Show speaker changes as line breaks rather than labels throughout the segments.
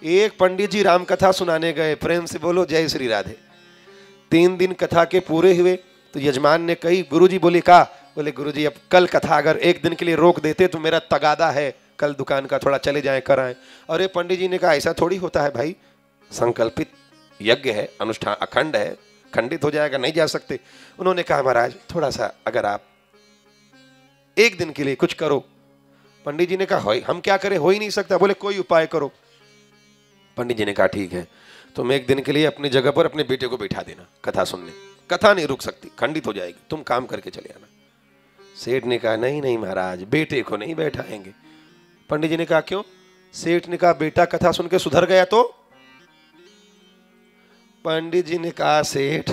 एक पंडित जी राम कथा सुनाने गए, प्रेम से बोलो जय श्री राधे। 3 दिन कथा के पूरे हुए तो यजमान ने कही, गुरुजी बोले का? बोले गुरुजी अब कल कथा अगर 1 दिन के लिए रोक देते तो मेरा तगादा है, कल दुकान का थोड़ा चले जाएं कर आए। अरे पंडित जी ने कहा ऐसा थोड़ी होता है भाई, संकल्पित यज्ञ है, अनुष्ठान अखंड है, खंडित हो जाएगा, नहीं जा सकते। उन्होंने कहा महाराज थोड़ा सा अगर आप 1 दिन के लिए कुछ करो। पंडित जी ने कहा हम क्या करें, हो ही नहीं सकता। बोले कोई उपाय करो। पंडित जी ने कहा ठीक है, तुम 1 दिन के लिए अपनी जगह पर अपने बेटे को बैठा देना कथा सुनने, कथा नहीं रुक सकती, खंडित हो जाएगी, तुम काम करके चले आना। सेठ ने कहा नहीं नहीं महाराज, बेटे को नहीं बैठाएंगे। पंडित जी ने कहा क्यों? सेठ ने कहा बेटा कथा सुन के सुधर गया तो? पंडित जी ने कहा सेठ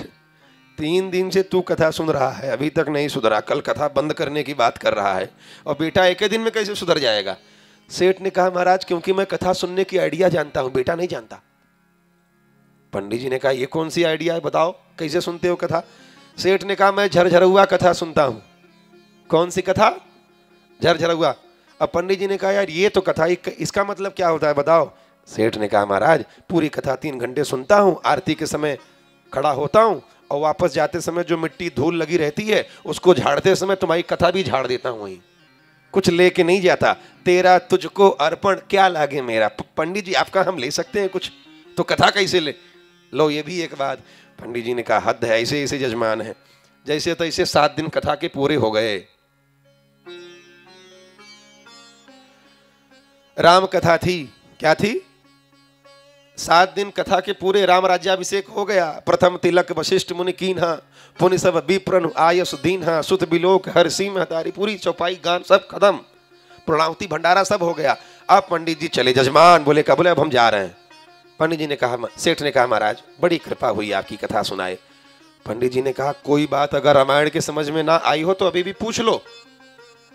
3 दिन से तू कथा सुन रहा है, अभी तक नहीं सुधरा, कल कथा बंद करने की बात कर रहा है, और बेटा 1 दिन में कैसे सुधर जाएगा? सेठ ने कहा महाराज क्योंकि मैं कथा सुनने की आइडिया जानता हूं, बेटा नहीं जानता। पंडित जी ने कहा ये कौन सी आइडिया है, बताओ कैसे सुनते हो कथा? सेठ ने कहा मैं झरझरुआ कथा सुनता हूं। कौन सी कथा? झरझरुआ। अब पंडित जी ने कहा यार ये तो कथा, इसका मतलब क्या होता है बताओ? सेठ ने कहा महाराज पूरी कथा 3 घंटे सुनता हूं, आरती के समय खड़ा होता हूं और वापस जाते समय जो मिट्टी धूल लगी रहती है उसको झाड़ते समय तुम्हारी कथा भी झाड़ देता हूं, वहीं कुछ लेके नहीं जाता। तेरा तुझको अर्पण क्या लागे मेरा। पंडित जी आपका हम ले सकते हैं कुछ, तो कथा कैसे ले लो, ये भी एक बात। पंडित जी ने कहा हद है, ऐसे ऐसे जजमान है। जैसे तैसे 7 दिन कथा के पूरे हो गए। राम कथा थी, क्या थी? 7 दिन कथा के पूरे, राम राज्याभिषेक हो गया। प्रथम तिलक वशिष्ठ मुनि कीन्हा, पुनि सब विप्रनु आयस दीन्हा, सुत बिलोक हर सीम हतारी, पूरी चौपाई गान सब खत्म, पूर्णाहुति भंडारा सब हो गया। अब पंडित जी चले। जजमान बोले का? बोले अब हम जा रहे हैं। पंडित जी ने कहा, सेठ ने कहा महाराज बड़ी कृपा हुई आपकी कथा सुनाए। पंडित जी ने कहा कोई बात अगर रामायण के समझ में ना आई हो तो अभी भी पूछ लो।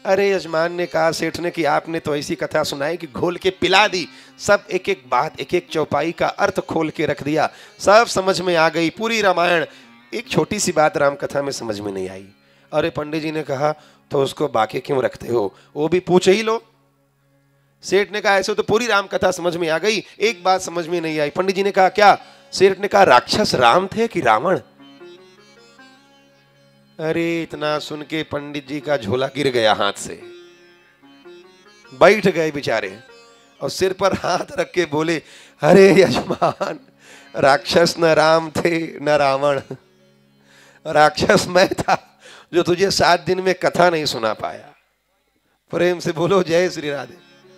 अरे यजमान ने कहा सेठ ने कि आपने तो ऐसी कथा सुनाई कि घोल के पिला दी, सब एक एक बात, एक एक चौपाई का अर्थ खोल के रख दिया, सब समझ में आ गई पूरी रामायण। एक छोटी सी बात राम कथा में समझ में नहीं आई। अरे पंडित जी ने कहा तो उसको बाकी क्यों रखते हो, वो भी पूछ ही लो। सेठ ने कहा ऐसे तो पूरी राम कथा समझ में आ गई, एक बात समझ में नहीं आई। पंडित जी ने कहा क्या? सेठ ने कहा राक्षस राम थे कि रावण? अरे इतना सुन के पंडित जी का झोला गिर गया हाथ से, बैठ गए बेचारे और सिर पर हाथ रख के बोले अरे यजमान, राक्षस न राम थे न रावण, राक्षस मैं था जो तुझे 7 दिन में कथा नहीं सुना पाया। प्रेम से बोलो जय श्री राधे।